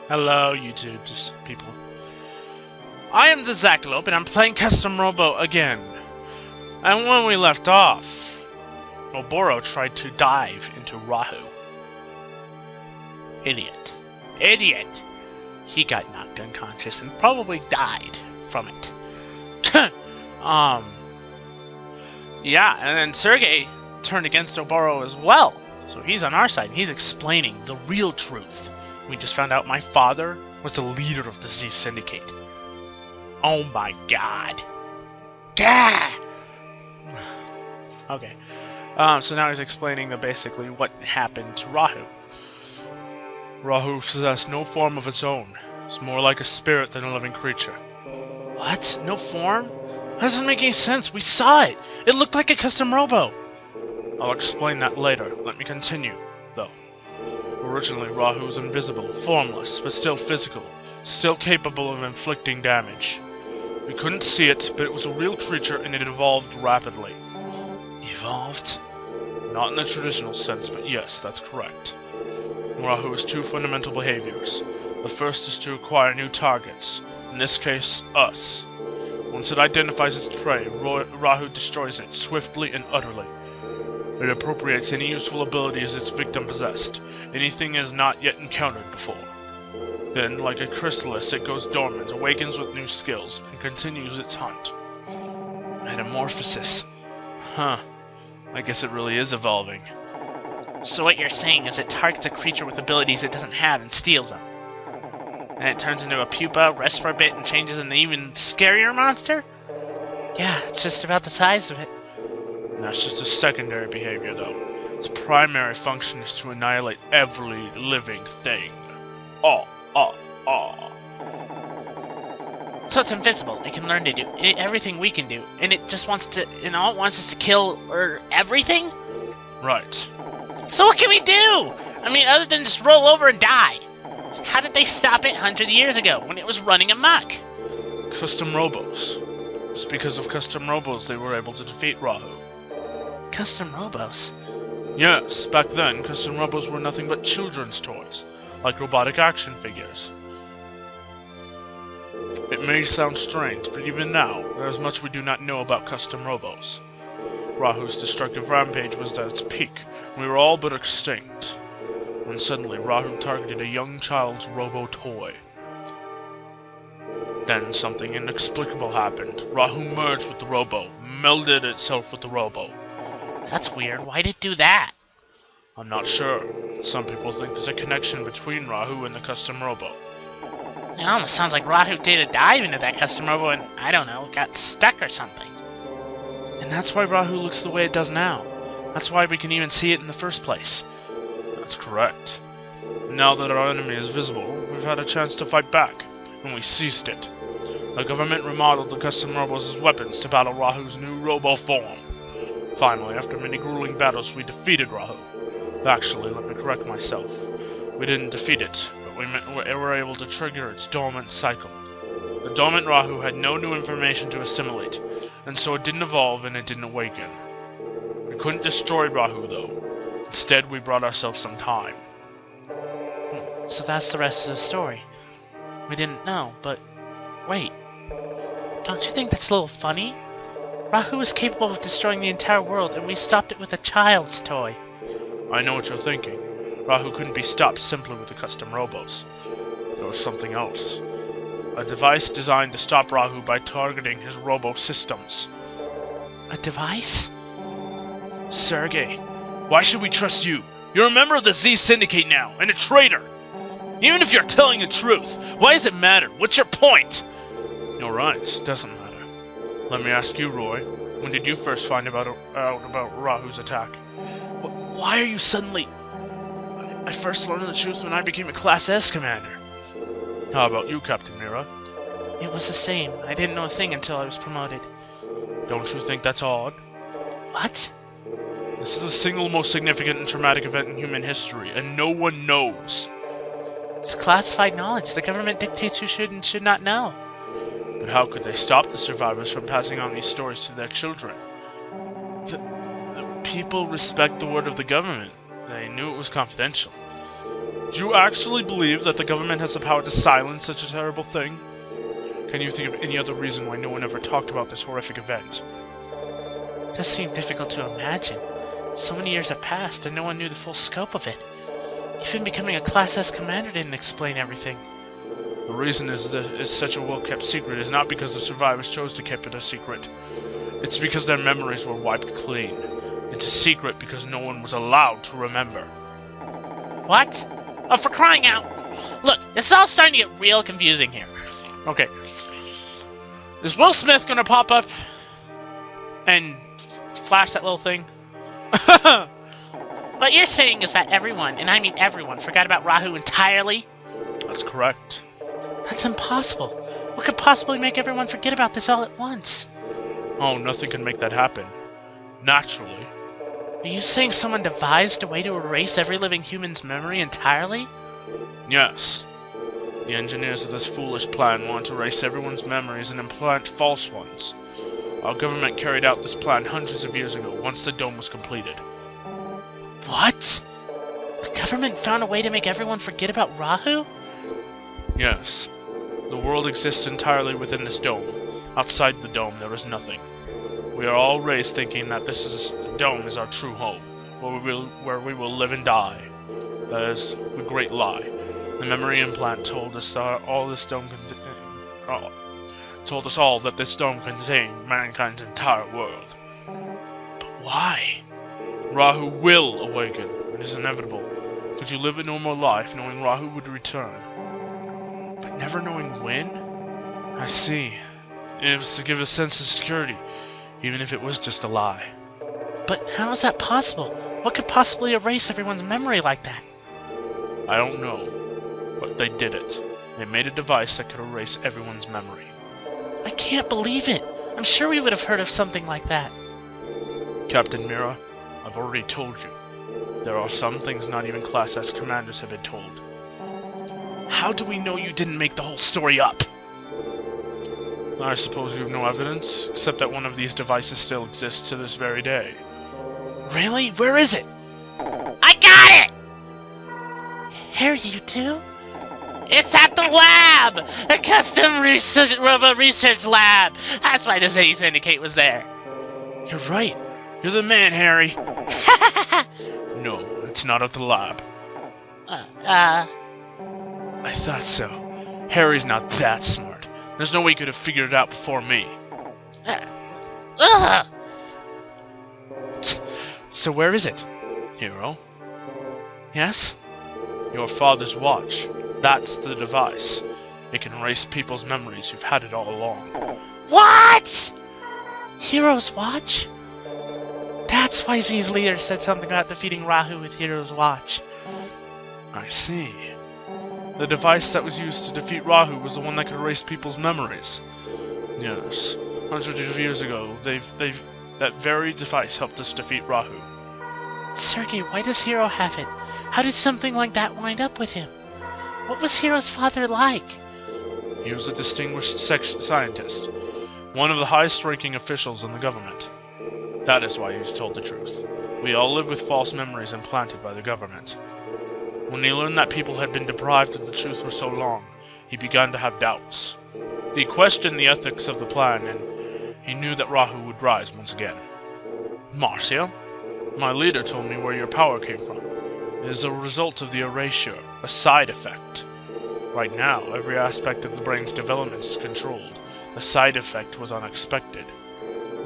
Hello, YouTube people. I am the Zackalope, and I'm playing Custom Robo again. And when we left off, Robo tried to dive into Rahu. Idiot. Idiot! He got knocked unconscious and probably died from it. Yeah, and then Sergey turned against Oboro as well. So he's on our side, and he's explaining the real truth. We just found out my father was the leader of the Z Syndicate. Oh my god. Gah! Okay. So now he's explaining basically what happened to Rahu. Rahu possessed no form of its own. It's more like a spirit than a living creature. What? No form? That doesn't make any sense. We saw it. It looked like a custom robo. I'll explain that later. Let me continue, though. Originally, Rahu was invisible, formless, but still physical, still capable of inflicting damage. We couldn't see it, but it was a real creature and it evolved rapidly. Evolved? Not in the traditional sense, but yes, that's correct. Rahu has two fundamental behaviors. The first is to acquire new targets, in this case, us. Once it identifies its prey, Rahu destroys it swiftly and utterly. It appropriates any useful abilities its victim possessed, anything it has not yet encountered before. Then, like a chrysalis, it goes dormant, awakens with new skills, and continues its hunt. Metamorphosis. Huh. I guess it really is evolving. So what you're saying is it targets a creature with abilities it doesn't have and steals them. And it turns into a pupa, rests for a bit, and changes into an even scarier monster? Yeah, it's just about the size of it. And that's just a secondary behavior, though. Its primary function is to annihilate every living thing. So it's invincible. It can learn to do everything we can do, and it just wants to, it wants us to kill everything? Right. So what can we do? I mean, other than just roll over and die. How did they stop it 100 years ago when it was running amok? Custom Robos. It's because of Custom Robos they were able to defeat Rahu. Custom Robos? Yes, back then, Custom Robos were nothing but children's toys, like robotic action figures. It may sound strange, but even now, there is much we do not know about Custom Robos. Rahu's destructive rampage was at its peak, and we were all but extinct. When suddenly, Rahu targeted a young child's Robo toy. Then something inexplicable happened. Rahu merged with the Robo, melded itself with the Robo. That's weird. Why'd it do that? I'm not sure. Some people think there's a connection between Rahu and the Custom Robo. It almost sounds like Rahu did a dive into that Custom Robo and, I don't know, got stuck or something. And that's why Rahu looks the way it does now. That's why we can even see it in the first place. That's correct. Now that our enemy is visible, we've had a chance to fight back, and we seized it. The government remodeled the Custom Robos as weapons to battle Rahu's new Robo form. Finally, after many grueling battles, we defeated Rahu. Actually, let me correct myself. We didn't defeat it, but we were able to trigger its dormant cycle. The dormant Rahu had no new information to assimilate, and so it didn't evolve and it didn't awaken. We couldn't destroy Rahu, though. Instead, we brought ourselves some time. So that's the rest of the story. We didn't know, but wait. Don't you think that's a little funny? Rahu is capable of destroying the entire world, and we stopped it with a child's toy. I know what you're thinking. Rahu couldn't be stopped simply with the Custom Robos. There was something else. A device designed to stop Rahu by targeting his Robo systems. A device? Sergey, why should we trust you? You're a member of the Z Syndicate now, and a traitor! Even if you're telling the truth, why does it matter? What's your point? You're right, it doesn't matter. Let me ask you, Roy, when did you first find out about Rahu's attack? Why are you suddenly... I first learned the truth when I became a Class S commander. How about you, Captain Mira? It was the same. I didn't know a thing until I was promoted. Don't you think that's odd? What? This is the single most significant and traumatic event in human history, and no one knows. It's classified knowledge. The government dictates who should and should not know. But how could they stop the survivors from passing on these stories to their children? The people respect the word of the government. They knew it was confidential. Do you actually believe that the government has the power to silence such a terrible thing? Can you think of any other reason why no one ever talked about this horrific event? It does seem difficult to imagine. So many years have passed and no one knew the full scope of it. Even becoming a Class S commander didn't explain everything. The reason is that it's such a well-kept secret is not because the survivors chose to keep it a secret. It's because their memories were wiped clean. It's a secret because no one was allowed to remember. What? Oh, for crying out! Look, this is all starting to get real confusing here. Okay. Is Will Smith gonna pop up and flash that little thing? What you're saying is that everyone, and I mean everyone, forgot about Rahu entirely? That's correct. That's impossible. What could possibly make everyone forget about this all at once? Oh, nothing can make that happen. Naturally. Are you saying someone devised a way to erase every living human's memory entirely? Yes. The engineers of this foolish plan want to erase everyone's memories and implant false ones. Our government carried out this plan hundreds of years ago, once the dome was completed. What? The government found a way to make everyone forget about Rahu? Yes. The world exists entirely within this dome. Outside the dome, there is nothing. We are all raised thinking that this dome is our true home, where we will live and die. That is a great lie. The memory implant told us that this dome contained mankind's entire world. But why? Rahu will awaken. It is inevitable. Could you live a normal life knowing Rahu would return, but never knowing when? I see. It was to give a sense of security, even if it was just a lie. But how is that possible? What could possibly erase everyone's memory like that? I don't know, but they did it. They made a device that could erase everyone's memory. I can't believe it. I'm sure we would have heard of something like that. Captain Mira, I've already told you. There are some things not even Class S commanders have been told. How do we know you didn't make the whole story up? I suppose you have no evidence, except that one of these devices still exists to this very day. Really? Where is it? I got it! Here you do? It's at the lab! A custom research, Robo research lab! That's why the City Syndicate was there. You're right. You're the man, Harry. No, it's not at the lab. I thought so. Harry's not that smart. There's no way he could have figured it out before me. So where is it? Hero? Yes? Your father's watch. That's the device. It can erase people's memories. You've had it all along. What? Hero's watch? That's why Z's leader said something about defeating Rahu with Hero's watch. I see. The device that was used to defeat Rahu was the one that could erase people's memories. Yes. Hundreds of years ago, that very device helped us defeat Rahu. Sergei, why does Hero have it? How did something like that wind up with him? What was Hero's father like? He was a distinguished scientist, one of the highest-ranking officials in the government. That is why he was told the truth. We all live with false memories implanted by the government. When he learned that people had been deprived of the truth for so long, he began to have doubts. He questioned the ethics of the plan, and he knew that Rahu would rise once again. Marcia, my leader told me where your power came from. It is a result of the erasure, a side effect. Right now, every aspect of the brain's development is controlled. The side effect was unexpected.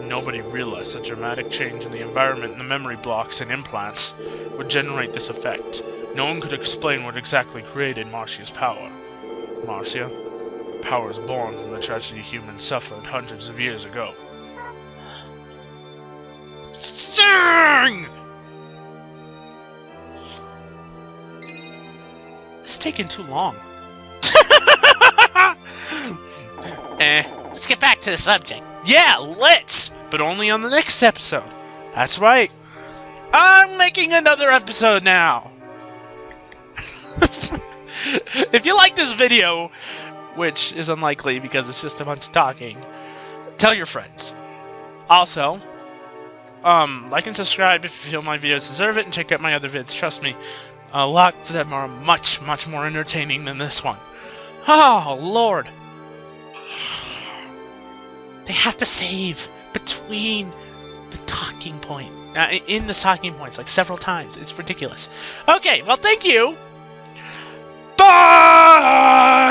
Nobody realized the dramatic change in the environment and the memory blocks and implants would generate this effect. No one could explain what exactly created Marcia's power. Marcia, power is born from the tragedy humans suffered hundreds of years ago. Sing! It's taking too long. Let's get back to the subject. Yeah, let's! But only on the next episode. That's right. I'm making another episode now. If you like this video, which is unlikely because it's just a bunch of talking, tell your friends. Also, like and subscribe if you feel my videos deserve it, and check out my other vids. Trust me, A lot of them are much, much more entertaining than this one. Oh, Lord. They have to save between the talking point. In the talking points, like several times. It's ridiculous. Okay, well, thank you. Bye!